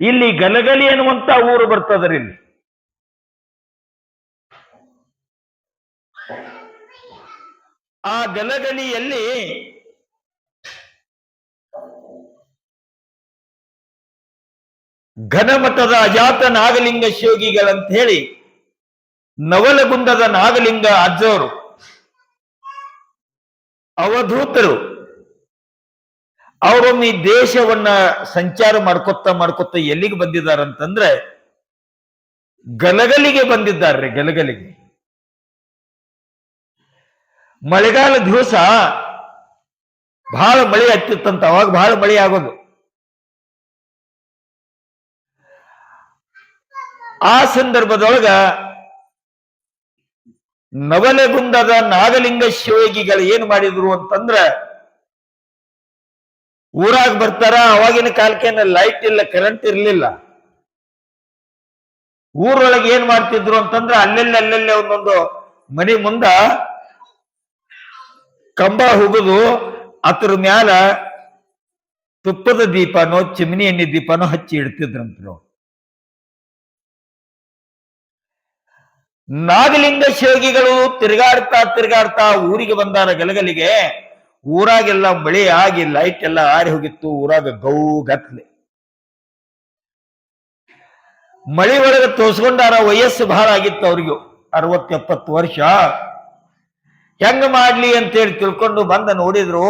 ಇಲ್ಲಿ ಗಲಗಲಿ ಅನ್ನುವಂತ ಊರು ಬರ್ತದ್ರಿ. ಇಲ್ಲಿ ಆ ಗಲಗಲಿಯಲ್ಲಿ ಘನಮಠದ ಅಜಾತ ನಾಗಲಿಂಗ ಶಿವಗಿಗಳಂತ ಹೇಳಿ ನವಲಗುಂದದ ನಾಗಲಿಂಗ ಅಜ್ಜವರು ಅವಧೂತರು ಅವರೊಮ್ಮೆ ಈ ದೇಶವನ್ನ ಸಂಚಾರ ಮಾಡ್ಕೊತ ಎಲ್ಲಿಗೆ ಬಂದಿದ್ದಾರಂತಂದ್ರೆ ಗಲಗಲಿಗೆ ಬಂದಿದ್ದಾರೆ. ಗಲಗಲಿಗೆ ಮಳೆಗಾಲ ದಿವಸ ಬಹಳ ಮಳೆ ಹತ್ತಿತ್ತಂತ. ಅವಾಗ ಬಹಳ ಮಳೆ ಆಗೋದು. ಆ ಸಂದರ್ಭದೊಳಗ ನವಲಗುಂದದ ನಾಗಲಿಂಗ ಶಿವಯೋಗಿಗಳು ಏನ್ ಮಾಡಿದ್ರು ಅಂತಂದ್ರ ಊರಾಗ ಬರ್ತಾರ. ಅವಾಗಿನ ಕಾಲಕ್ಕೇನ ಲೈಟ್ ಇಲ್ಲ, ಕರೆಂಟ್ ಇರ್ಲಿಲ್ಲ. ಊರೊಳಗೆ ಏನ್ ಮಾಡ್ತಿದ್ರು ಅಂತಂದ್ರ ಅಲ್ಲೆಲ್ಲೇ ಒಂದೊಂದು ಮನೆ ಮುಂದ ಕಂಬ ಹೋಗುದು, ಅದ್ರ ಮ್ಯಾಲ ತುಪ್ಪದ ದೀಪನೋ ಚಿಮಣಿ ಎಣ್ಣೆ ದೀಪನೋ ಹಚ್ಚಿ ಇಡ್ತಿದ್ರಂತ. ನಾಗಲಿಂಗ ಶಿವಯೋಗಿಗಳು ತಿರುಗಾಡ್ತಾ ಊರಿಗೆ ಬಂದಾರ ಗಲಗಲಿಗೆ. ಊರಾಗೆಲ್ಲ ಮಳೆ ಆಗಿ ಲೈಟ್ ಎಲ್ಲ ಆರಿ ಹೋಗಿತ್ತು. ಊರಾಗ ಗೌಗತ್ಲೆ ಮಳಿ ಒಳಗೆ ತೋಸ್ಕೊಂಡಾರ. ವಯಸ್ಸು ಬಹಳ ಆಗಿತ್ತು ಅವ್ರಿಗೂ, 60-70 ವರ್ಷ. ಹೆಂಗ ಮಾಡ್ಲಿ ಅಂತೇಳಿ ತಿಳ್ಕೊಂಡು ಬಂದ ನೋಡಿದ್ರು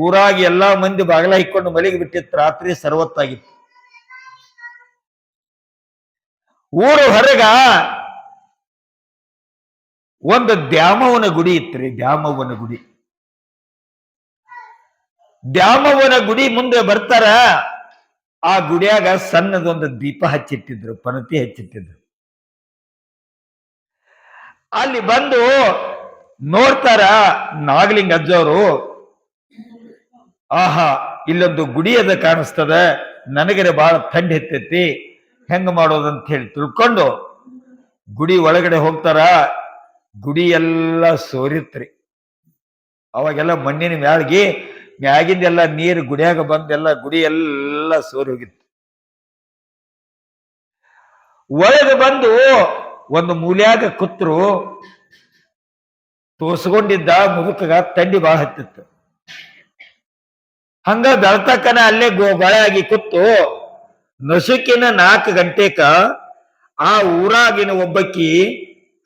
ಊರಾಗ ಎಲ್ಲಾ ಮಂದಿ ಬಾಗಲ ಇಕ್ಕೊಂಡು ಮಳೆಗೆ ಬಿಟ್ಟಿತ್ತು. ರಾತ್ರಿ ಸರ್ವತ್ತಾಗಿತ್ತು. ಊರು ಹೊರಗ ಒಂದು ದ್ಯಾಮವ್ವನ ಗುಡಿ ಇತ್ರಿ. ದ್ಯಾಮವ್ವನ ಗುಡಿ. ದ್ಯಾಮವ್ವನ ಗುಡಿ ಮುಂದೆ ಬರ್ತಾರ. ಆ ಗುಡಿಯಾಗ ಸಣ್ಣದೊಂದು ದೀಪ ಹಚ್ಚಿಟ್ಟಿದ್ರು, ಪಣತಿ ಹಚ್ಚಿಟ್ಟಿದ್ರು. ಅಲ್ಲಿ ಬಂದು ನೋಡ್ತಾರ ನಾಗಲಿಂಗ ಅಜ್ಜವರು. ಆಹಾ, ಇಲ್ಲೊಂದು ಗುಡಿ ಅದ ಕಾಣಿಸ್ತದ, ನನಗರೆ ಬಹಳ ಥಂಡಿ ಹೆಚ್ಚೈತಿ, ಹೆಂಗ ಮಾಡೋದಂತ ಹೇಳಿ ತಿಳ್ಕೊಂಡು ಗುಡಿ ಒಳಗಡೆ ಹೋಗ್ತಾರ. ಗುಡಿ ಎಲ್ಲ ಸೋರಿತ್ರಿ. ಅವಾಗೆಲ್ಲ ಮಣ್ಣಿನ ಮ್ಯಾಗಿಂದೆಲ್ಲ ನೀರು ಗುಡಿಯಾಗ ಬಂದೆಲ್ಲ ಗುಡಿ ಎಲ್ಲ ಸೋರಿ ಹೋಗಿತ್ತು. ಒಳಗೆ ಬಂದು ಒಂದು ಮೂಲ್ಯಾಗ ಕೂತ್ರು. ತೋಸ್ಕೊಂಡಿದ್ದ ಮುದುಕಗ ಥಂಡಿ ಬಹಳ ಹತ್ತಿತ್ತು. ಹಂಗ ಬೆಳತಕ್ಕನ ಅಲ್ಲೇ ಗೊಳಾಗಿ ಕೂತು ನಸುಕಿನ 4 ಗಂಟೆಕ ಆ ಊರಾಗಿನ ಒಬ್ಬಕ್ಕಿ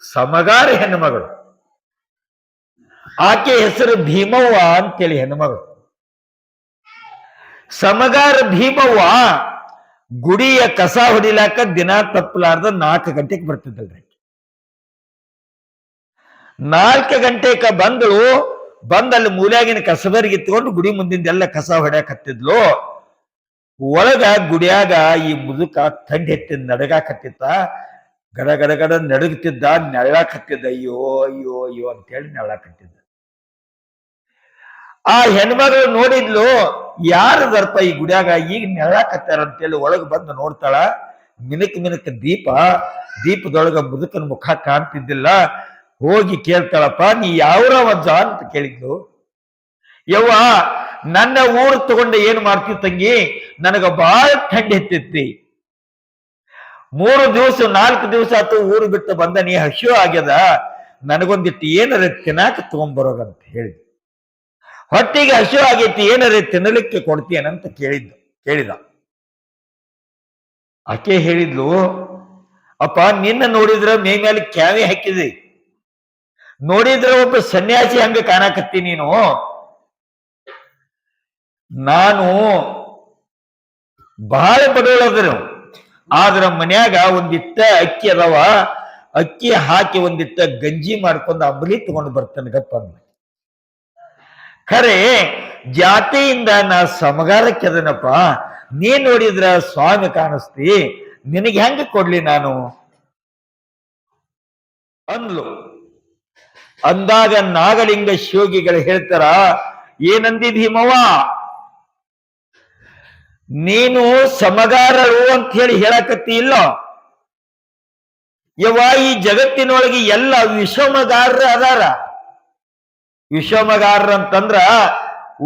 ಸಮಗಾರ ಹೆಣ್ಣುಮಗಳು. ಆಕೆ ಹೆಸರು ಭೀಮವ್ವ ಅಂತೇಳಿ ಹೆಣ್ಣುಮಗಳು. ಸಮಗಾರ ಭೀಮವ್ವ ಗುಡಿಯ ಕಸ ಹೊಡಿಲಾಕ ದಿನ ತಪ್ಪಲಾರ್ದ 4 ಗಂಟೆಗೆ ಬರ್ತಿದ್ದಲ್ರಿ. 4 ಗಂಟೆಕ ಬಂದಲ್ಲಿ ಮೂಲ್ಯಾಗಿನ ಕಸಬರಿಗೆ ಇತ್ಕೊಂಡು ಗುಡಿ ಮುಂದಿಂದೆಲ್ಲ ಕಸ ಹೊಡ್ಯಾಕ್ ಹತ್ತಿದ್ಲು. ಒಳಗ ಗುಡಿಯಾಗ ಈ ಮುದುಕ ಥಂಡಿ ಎತ್ತಿದ ನಡಗಾಕತ್ತಿತ್ತ. ಗಡ ನಡಗ್ತಿದ್ದ, ನೆಳ್ಳಾಕತ್ತಿದ್ದ. ಅಯ್ಯೋ ಅಯ್ಯೋ ಅಯ್ಯೋ ಅಂತೇಳಿ ನೆಳ್ಳಾಕತ್ತಿದ್ದ. ಆ ಹೆಣ್ಮಗಳು ನೋಡಿದ್ಲು, ಯಾರದರ್ಪ ಈ ಗುಡಿಯಾಗ ಈಗ ನೆಳ್ಳಾಕತ್ತಾರ ಅಂತೇಳಿ ಒಳಗೆ ಬಂದು ನೋಡ್ತಾಳ. ಮಿನಕ್ ದೀಪದೊಳಗ ಮುದುಕನ ಮುಖ ಕಾಣ್ತಿದ್ದಿಲ್ಲ. ಹೋಗಿ ಕೇಳ್ತಾಳಪ್ಪ, ನೀ ಯಾವ್ರವಜ್ಜ ಅಂತ ಕೇಳಿದ್ಲು. ಯವ್ವ, ನನ್ನ ಊರು ತಗೊಂಡ ಏನ್ ಮಾಡ್ತಿ ತಂಗಿ, ನನಗ ಬಹಳ ಥಂಡಿ ಎತ್ತಿತ್ತಿ. 3 ದಿವಸ 4 ದಿವಸ ಆತು ಊರು ಬಿಟ್ಟು ಬಂದ, ನೀ ಹಸಿವು ಆಗ್ಯದ, ನನಗೊಂದಿಟ್ಟು ಏನಾರ ತಿನ್ನಾಕ ತಗೊಂಡ್ಬರೋಗಂತ ಹೇಳಿದ್. ಹೊಟ್ಟಿಗೆ ಹಸಿವು ಆಗೈತಿ, ಏನಾರ ತಿನ್ನಲಿಕ್ಕೆ ಕೊಡ್ತೀಯನಂತ ಕೇಳಿದ. ಆಕೆ ಹೇಳಿದ್ಲು, ಅಪ್ಪ ನಿನ್ನ ನೋಡಿದ್ರ ಮೇ ಮೇಲೆ ಕ್ಯಾವಿ ಹಾಕಿದೆ, ನೋಡಿದ್ರ ಒಬ್ಬ ಸನ್ಯಾಸಿ ಹಂಗ ಕಾಣಕತ್ತಿ ನೀನು. ನಾನು ಬಹಳ ಬಡವಳದರು, ಆದ್ರ ಮನ್ಯಾಗ ಒಂದಿಟ್ಟ ಅಕ್ಕಿ ಅದಾವ, ಅಕ್ಕಿ ಹಾಕಿ ಒಂದಿಟ್ಟ ಗಂಜಿ ಮಾಡ್ಕೊಂಡು ಅಂಬಲಿ ತಗೊಂಡು ಬರ್ತೇನೆ ಗಪ್ಪ ಅಂದ. ಖರೆ ಜಾತಿಯಿಂದ ನಾ ಸಮಗಾರಕ್ಕೆ ಅದನಪ್ಪ, ನೀ ನೋಡಿದ್ರ ಸ್ವಾಮಿ ಕಾಣಿಸ್ತಿ, ನಿನಗೆ ಹೆಂಗ ಕೊಡ್ಲಿ ನಾನು ಅಂದ್ಲು. ಅಂದಾಗ ನಾಗಲಿಂಗ ಶಿವಯೋಗಿಗಳು ಹೇಳ್ತಾರ, ಏನಂದಿ ಭೀಮವ್ವ, ನೀನು ಸಮಗಾರರು ಅಂತ ಹೇಳಿ ಹೇಳಕತ್ತಿ ಇಲ್ಲ ಯವ್ವ, ಈ ಜಗತ್ತಿನೊಳಗೆ ಎಲ್ಲ ವಿಷಮಗಾರರು ಅದಾರ. ವಿಷಮಗಾರರು ಅಂತಂದ್ರ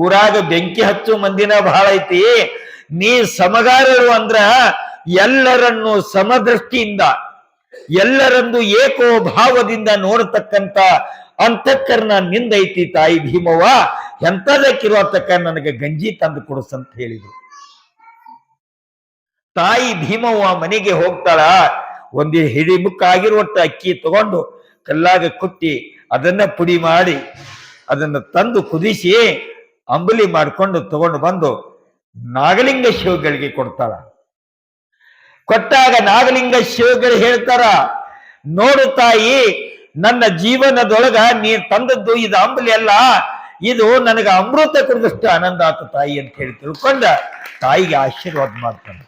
ಊರಾಗ ಬೆಂಕಿ ಹಚ್ಚು ಮಂದಿನ ಬಹಳ ಐತಿ. ನೀ ಸಮಗಾರರು ಅಂದ್ರ ಎಲ್ಲರನ್ನು ಸಮದೃಷ್ಟಿಯಿಂದ ಎಲ್ಲರಂದು ಏಕೋ ಭಾವದಿಂದ ನೋಡತಕ್ಕಂತ ಅಂತಃಕರಣ ನಿಂದೈತಿ ತಾಯಿ ಭೀಮವ್ವ. ಎಂತದಕ್ಕಿರೋ ತಕ್ಕ ನನಗೆ ಗಂಜಿ ತಂದು ಕೊಡಿಸಂತ ಹೇಳಿದ್ರು. ತಾಯಿ ಭೀಮವ್ವ ಮನೆಗೆ ಹೋಗ್ತಾಳ. ಒಂದೇ ಹಿಡಿ ಮುಕ್ಕಾಗಿರುವಟ್ಟ ಅಕ್ಕಿ ತಗೊಂಡು ಕಲ್ಲಾಗ ಕುಟ್ಟಿ ಅದನ್ನ ಪುಡಿ ಮಾಡಿ ಅದನ್ನ ತಂದು ಕುದಿಸಿ ಅಂಬಲಿ ಮಾಡಿಕೊಂಡು ತಗೊಂಡು ಬಂದು ನಾಗಲಿಂಗ ಶಿವಗಳಿಗೆ ಕೊಡ್ತಾಳ. ಕೊಟ್ಟಾಗ ನಾಗಲಿಂಗ ಶಿವಗಳು ಹೇಳ್ತಾರ, ನೋಡು ತಾಯಿ, ನನ್ನ ಜೀವನದೊಳಗ ನೀ ತಂದದ್ದು ಇದು ಅಂಬಲಿ ಅಲ್ಲ, ಇದು ನನಗೆ ಅಮೃತ ಕುಡಿದಷ್ಟು ಆನಂದ ಆತ ತಾಯಿ ಅಂತ ಹೇಳಿ ತಿಳ್ಕೊಂಡ ತಾಯಿಗೆ ಆಶೀರ್ವಾದ ಮಾಡ್ತಾನೆ.